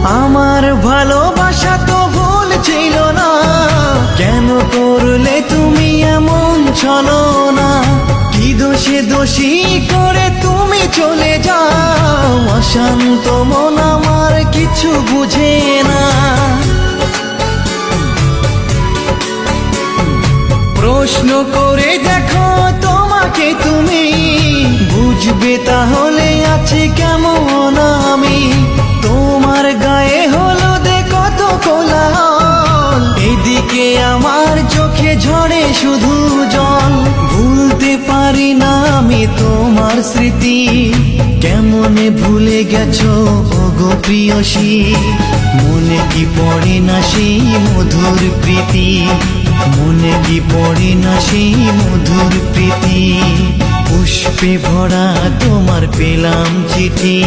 আমার ভালোবাসা তো ভুল ছিল না, কেন করলে তুমি এমন ছলনা? কি দোষে দোষী করে তুমি চলে যাও, অশান্ত মন আমার কিছু বুঝে না। প্রশ্ন করে দেখো তোমাকে তুমি, বুঝবে তাহলে আছে কেমন আমি। তোমার গায়ে হলুদে কত কোলাহল, এদিকে আমার চোখে ঝরে শুধু জল। ভুলতে পারি না আমি তোমার স্মৃতি, কেমনে ভুলে গেছো ওগো প্রিয়সী। মনে কি পড়ে না সেই মধুর প্রীতি, মনে কি পড়ে না সেই মধুর প্রীতি। পুষ্পে ভরা তোমার পেলাম চিঠি।